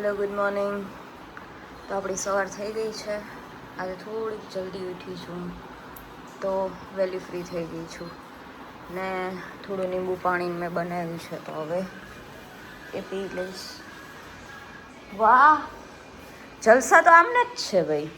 Hello good morning. તો આપણી સવાર થઈ ગઈ છે. આજે થોડીક જલ્દી ઉઠી છું તો વહેલી ફ્રી થઈ ગઈ છું ને થોડું લીંબુ પાણી મેં બનાવ્યું છે તો હવે એ પી લઈશ. વાહ, જલસા તો આમને જ છે ભાઈ.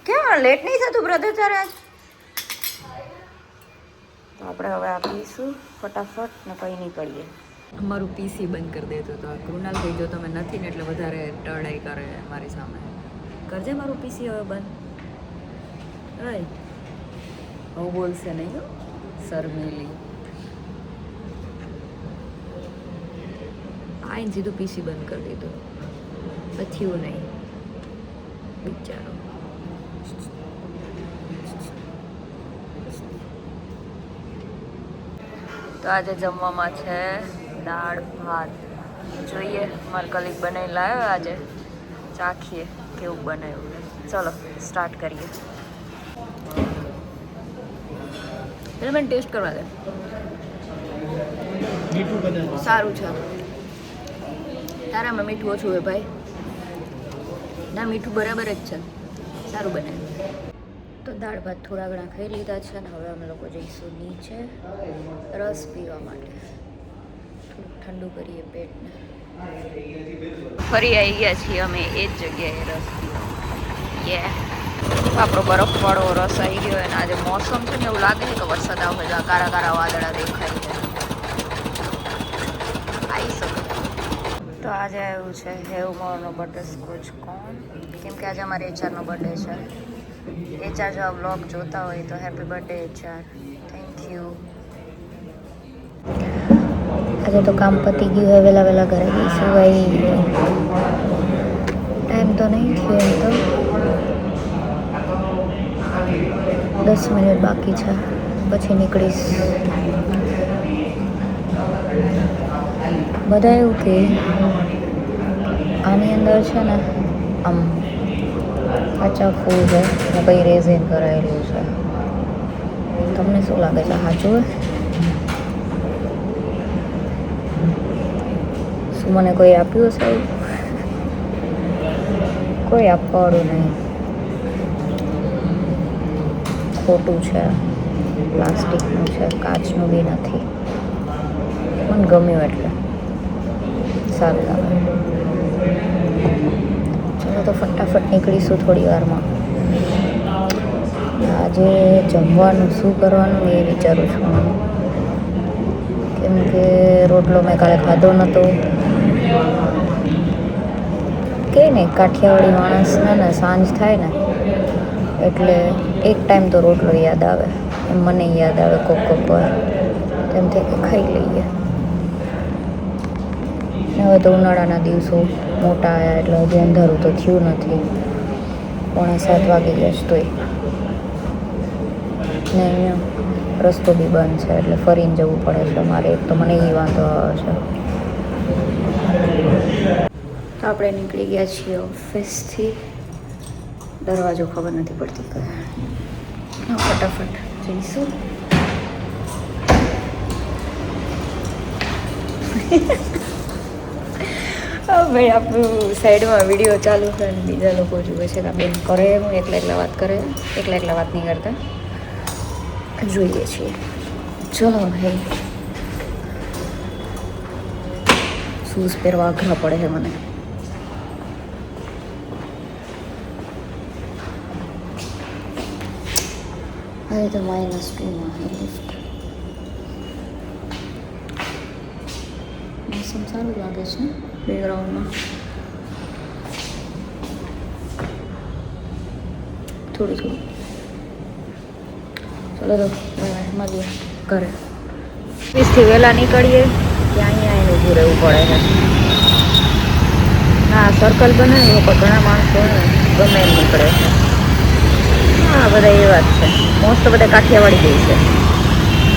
કેમ લેટ નહીં થતું બ્રધર તારે આજ? તો આપણે હવે આપીશું ફટાફટ ને કંઈ નીકળીએ. અમારું પીસી બંધ કરી દેતો તો આ કૃણાલ ભાઈ જો તમે નથી ને એટલે વધારે ટળાઈ કરે મારી સામે. કરજે મારું પીસી હવે બંધ. રાઈટ, હું બોલશે નહીં હો શર્મિલી. આઈને સીધું પીસી બંધ કરી દીધું, પથ્યું નહીં બિચારો. તો આજે જમવામાં છે દાળ ભાત. જોઈએ મારા કલીગ બનાવી લાવ્યો આજે, ચાખીએ કેવું બનાવ્યું. ચલો સ્ટાર્ટ કરીએ. એટલે મને ટેસ્ટ કરવા દે. સારું છે. તારામાં મીઠું ઓછું હોય ભાઈ. ના, મીઠું બરાબર જ છે, સારું બનાવ્યું. તો દાળ ભાત થોડા ઘણા ખાઈ લીધા છે ને હવે અમે લોકો જઈશું નીચે રસ પીવા માટે. થોડુંક ઠંડુ કરીએ પેટને. ફરી આવી ગયા છીએ અમે એ જ જગ્યાએ રસ પીવા. આપણો બરફવાળો રસ આવી ગયો અને આજે મોસમ છે ને એવું લાગે છે કે વરસાદ આવે છે. કારા કારા વાદળા દેખાય છે. આવી શકે. તો આજે આવ્યું છે હેવમોરનો બટરસ્કોચ કોન, કેમ કે આજે અમારે એચઆરનો બર્થડે છે. એચઆર જો આ વ્લોગ જોતા હોય તો happy birthday HR. Thank you. આજે તો કામ પતી ગયું હોય, વહેલા વહેલા ઘરે ગઈ સિવાય ટાઈમ તો નહીં થયો એમ તો. 10 મિનિટ બાકી છે પછી નીકળીશ. બધા એવું કે આની અંદર છે ને આમ કાચા ફૂલ છે ને કંઈ રેઝિન કરાયેલું છે. તમને શું લાગે છે, સાચું? શું મને કોઈ આપ્યું હશે? કોઈ આપવાવાળું નહીં. ખોટું છે, પ્લાસ્ટિકનું છે, કાચનું બી નથી. મને ગમ્યું એટલે સારું લાગે. ચલો તો ફટાફટ નીકળીશું થોડી વારમાં. આજે જમવાનું શું કરવાનું એ વિચારું છું, કેમ કે રોટલો મેં કાલે ખાધો નહોતો. કે નહીં, કાઠિયાવાડી માણસને ને સાંજ થાય ને એટલે એક ટાઈમ તો રોટલો યાદ આવે. એમ મને યાદ આવે કોક વાર, તેમ થાય કે ખાઈ લઈએ. ને હવે તો ઉનાળાના દિવસો મોટા આવ્યા એટલે હજી અંધારું તો થયું નથી. 6:45 વાગી જશે તોય. ને અહીંયા રસ્તો બી બંધ છે એટલે ફરીને જવું પડે છે મારે. એક તો મને એ વાંધો આવે છે. તો આપણે નીકળી ગયા છીએ ઓફિસથી. દરવાજો ખબર નથી પડતી કે ફટાફટ જઈશું. ભાઈ આપણું સાઈડમાં વિડીયો ચાલુ છે અને બીજા લોકો જુએ છે કે બેન કરે, હું એકલા વાત કરે. એકલા વાત નહીં કરતા, જોઈએ છીએ. ચલો ભાઈ, શૂઝ પહેરવા અઘરા પડે છે મને. હવે તો -2માં લિફ્ટ. મોસમ સારું લાગે છે બેકગ્રાઉન્ડમાં. થોડું ચલો તો મળીએ ઘરે. ઓફિસથી વહેલા નીકળીએ ત્યાં અહીંયા એને ઊભું રહેવું પડે છે. હા, સર્કલ બનાવ્યું પણ ઘણા માણસો ગમે એમ નીકળે છે. હા, બધા એ વાત છે. મોસ્ટ તો બધા કાઠિયાવાડી ગઈ છે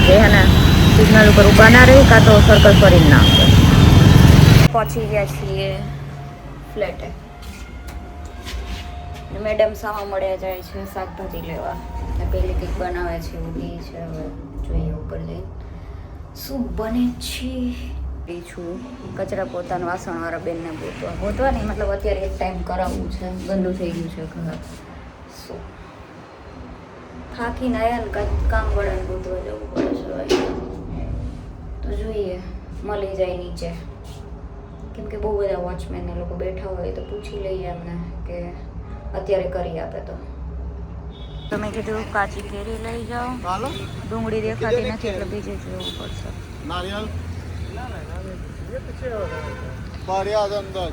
જે હે ને સિગ્નલ ઉપર ઊભા ના રહી કાં તો સર્કલ ફરીને ના આવે. પહોંચી ગયા છીએ ફ્લેટે. મેડમ સામા મળ્યા જાય છે શાકભાજી લેવા. ને પેલી કંઈક બનાવે છે, ઊભી છે. હવે જોઈએ ઉપર જઈ શું બને છે. છું કચરા પોતાના વાસણવાળા બેનને ગોતવા નહીં, મતલબ અત્યારે એક ટાઈમ કરાવવું છે, ગંદુ થઈ ગયું છે ઘર. સો થાકીને આવ્યા ને કાંઈક કામવાળાને ગોતવા જવું પડે છે ભાઈ. તો જોઈએ મળી જાય નીચે, કેમ કે બહુ બધા વોચમેન એ લોકો બેઠા હોય તો પૂછી લઈએ એમને કે અત્યારે કરી આપે. તો તમે કીધું કાચી કેરી લઈ જાઓ, ડુંગળી દેખાતી નથી એટલે બીજે જોવું પડશે. नारियल बढ़िया अंदर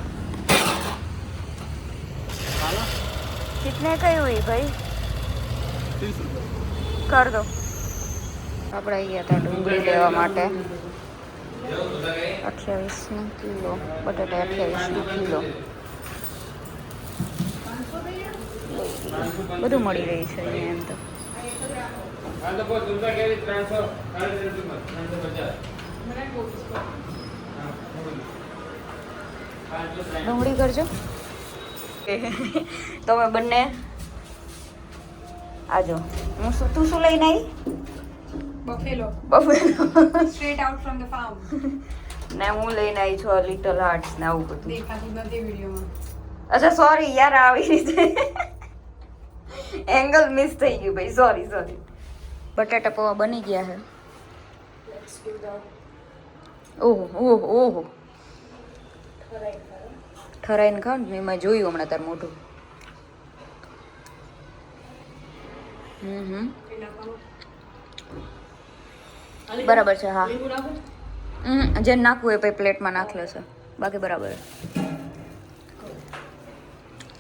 कितने कई हुई भाई? 30 रुपये कर दो. આપણે ગયા હતા ડુંગળી લેવા માટે, 28 કિલો, બટાટા 28 કિલો, બધું મળી રહી છે અહીંયા એમ તો. ડુંગળી કરજો. તમે બંને આજો. તું શું લઈને આવી? Buffalo. Straight out from the farm. ને હું લઈને આવી છું લિટલ હાર્ટ્સ ને આવું બધું. દેખાતું નથી વિડીયોમાં. અચ્છા સોરી યાર, આવી રીતે એંગલ મિસ થઈ ગયું ભાઈ, સોરી. બટાટા પૌવા બની ગયા છે. ઓહો ઠરાઈને ખાવ ને, મેં જોયું હમણાં તાર મોઢું. બરાબર છે. હા જે નાખવું એ પછી પ્લેટમાં નાખ લેશે, બાકી બરાબર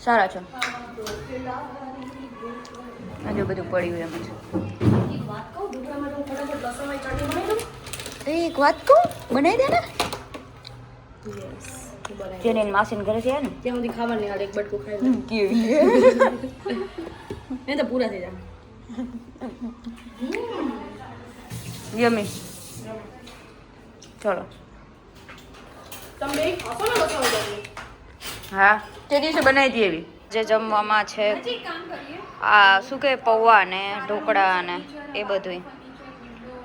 સારા છે. હજુ બધું પડ્યું એમ જ. એક વાત કહું, બનાવી દે ને. જેને માસીને ઘરે છે ને ત્યાં સુધી ખાવા નહીં, એક બટકું ખાઈ લે. કેવી નહીં તો પૂરા થઈ જાય. યમી. ચલો તમે એક ખાશો ને રસોઈ કરી? હા તે દિવસે બનાવી દઈએ એવી. જે જમવામાં છે એક કામ કરીએ, આ શું કે પૌવા ને ઢોકળા ને એ બધું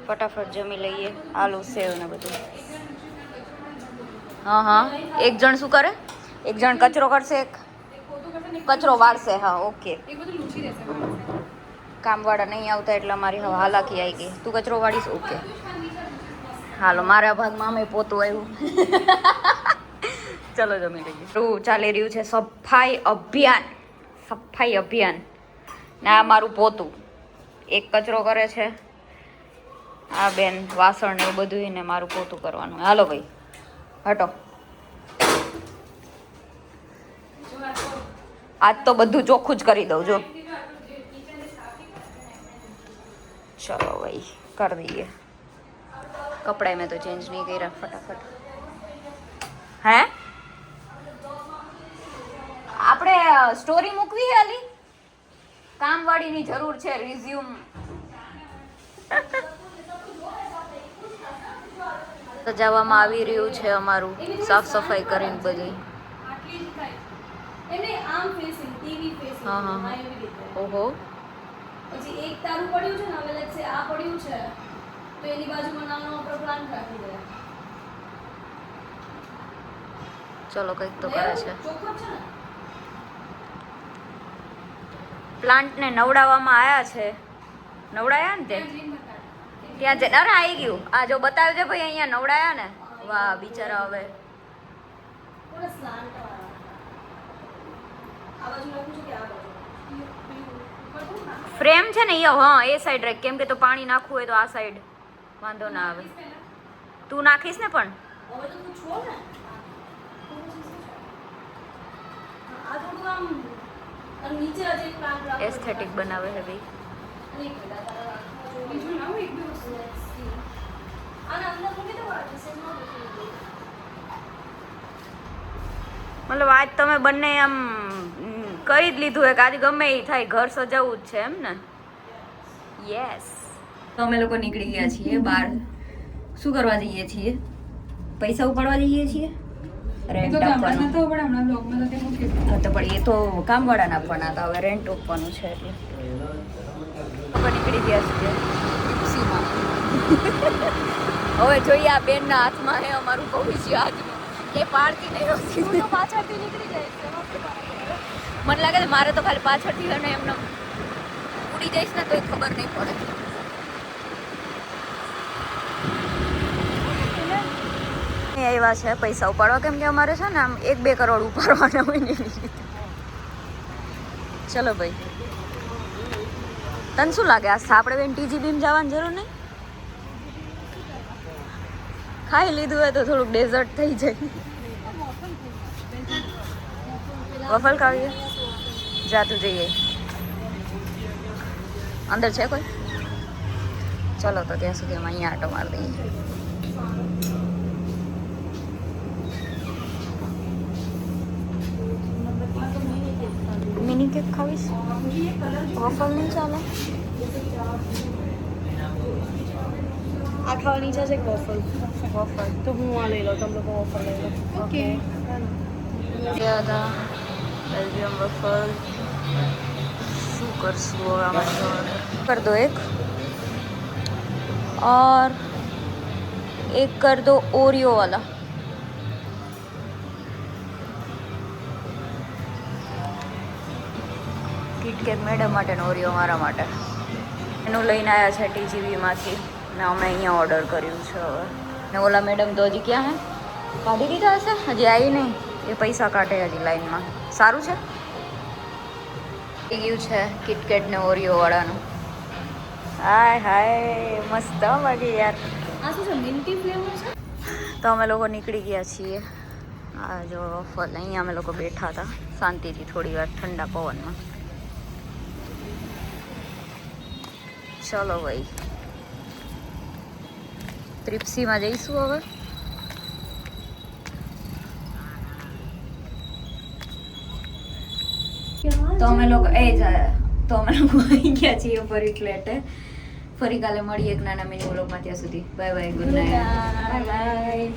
ફટાફટ જમી લઈએ. આલુ સેવ ને બધું. હા એક જણ શું કરે? એક જણ કચરો કરશે, એક કચરો વાળશે. હા ઓકે. એક બધું લૂછી દેશે. કામવાળા નહીં આવતા એટલે અમારી હવે હાલાકી આવી ગઈ. તું કચરો વાળીશ? ઓકે હાલો. મારા ભાગમાં અમે પોતું આવ્યું. ચલો જમી લઈએ. શું ચાલી રહ્યું છે? સફાઈ અભિયાન. ને આ મારું પોતું એક કચરો કરે છે, આ બેન વાસણ ને એવું બધું, ને મારું પોતું કરવાનું. હાલો ભાઈ હટો. આજ તો બધું ચોખ્ખું જ કરી દઉં. જો ચલો ભાઈ કરી દઈએ. કપડાં મેં તો ચેન્જ નહીં કર્યા. ફટાફટ. હે આપણે સ્ટોરી મૂકવી હે અલી? કામવાળીની જરૂર છે. રિઝ્યુમ સજાવવામાં આવી રહ્યું છે અમારું, સાફ સફાઈ કરીને બધી. આટલી જ થાય. એને આમ ફેસિંગ, ટીવી ફેસિંગ. હા. ઓહો. પછી એક તારું પડ્યું છે ને, હવે લેટ્સ સે આ પડ્યું છે તો એની બાજુમાં નાનો આપણો પ્લાન્ટ રાખી દે. ચલો કંઈક તો કરે છે. ચોખ્ખો છે ને? પ્લાન્ટને નવડાવવામાં આવ્યા છે. નવડાયા ને તે ગ્રીન બતાડ. ત્યાં જ. અરે આવી ગયું. આ જો બતાવજે ભાઈ, અહીંયા નવડાયા ને. વાહ બિચારા. હવે થોડા સ્લાન્ટ વાળા. આ બાજુ લખું છું કે આ બાજુ? ફ્રેમ છે ને એ, હા એ સાઈડ રાખ, કેમ કે તો પાણી નાખવું હોય તો આ સાઈડ વાંધો ના આવે. તું નાખીશ ને પણ? હવે તો તું છોડ ને. આ થોડું આમ અને નીચે હજી એક પ્લાન્ટ રાખો. એસ્થેટિક બનાવે છે ભાઈ. એક મિનિટ આ તારા બીજું ના હોય એક બી વસ્તુ. આના અંદર મૂકી દો આ ડિસેન્સ માં મૂકી દો. મતલબ આજ તમે બંને આમ કહી જ લીધું હોય કે આજે ગમે એ થાય ઘર સજાવવું જ છે એમ ને? યસ. તો અમે લોકો નીકળી ગયા છીએ બહાર. શું કરવા જઈએ છીએ? પૈસા ઉપાડવા જઈએ છીએ. રેન્ટ આપવાનું. તો પણ હમણાં બ્લોગમાં તો તે મૂકી. હા તો પણ એ તો કામવાળાને આપવાના હતા. હવે રેન્ટ આપવાનું છે એટલે નીકળી ગયા છીએ સીમાં. હવે જોઈએ આ બેનના હાથમાં હે અમારું ભવિષ્ય આજનું કે પાડતી નહીં હોતી. હું તો પાછળથી નીકળી જઈશ એમાં શું ફરક પડે? મને લાગે છે મારે તો ખાલી પાછળથી અને એમને ઉડી જઈશ ને તોય ખબર નહીં પડે. એવા છે પૈસા ઉપાડવા, કેમ કે અમારે છે ને આમ 1-2 કરોડ ઉપાડવાના હોય ને એવી રીતે. ચલો ભાઈ, તને શું લાગે આ આપણે બેન TGB જવાની જરૂર નહીં? ખાઈ લીધું હોય તો થોડુંક ડેઝર્ટ થઈ જાય. વફલ ખાવીએ? જાતું જઈએ. અંદર છે કોઈ? ચલો તો ત્યાં સુધી અમે અહીંયા આટો મારી દઈએ. Mini cake ખાવીશ? વફલ નહીં ચાલે? આ ખાવાની ઈચ્છા છે વોફલ. વફલ તો હું આ લઈ લઉં, તમે લોકો વોફલ લઈ લો. ઓકે. ज़्यादा बेल्जियम वफल શું કરશું હવે આમાં? कर दो एक और एक कर दो ओरियो वाला. કિટકેટ મેડમ માટે ને ઓરિયો મારા માટે. એનું લઈને આવ્યા છે TGBમાંથી ને અમે અહીંયા ઓર્ડર કર્યું છે હવે. ને ઓલા મેડમ તો હજી ક્યાં હે? કાઢી દીધા હશે? હજી આવી નહીં. એ પૈસા કાઢે હજી લાઈનમાં. સારું છે. થઈ ગયું છે કિટકેટ ને ઓરિયો વાળાનું. હાય હાય મસ્ત બાકી યાર. આ શું છે? મિન્ટી ફ્લેવર છે? તો અમે લોકો નીકળી ગયા છીએ. આ જો વફલ અહીંયા અમે લોકો બેઠા હતા શાંતિથી થોડી વાર ઠંડા પવનમાં. ચલો ભાઈ, ત્રિપ્સીમાં જઈશું હવે. તો અમે લોકો આવી ગયા છીએ ફરી ફ્લેટે. ફરી કાલે મળીએ એક નાના મિની વ્લોગમાં. ત્યાં સુધી bye bye, good night, bye bye.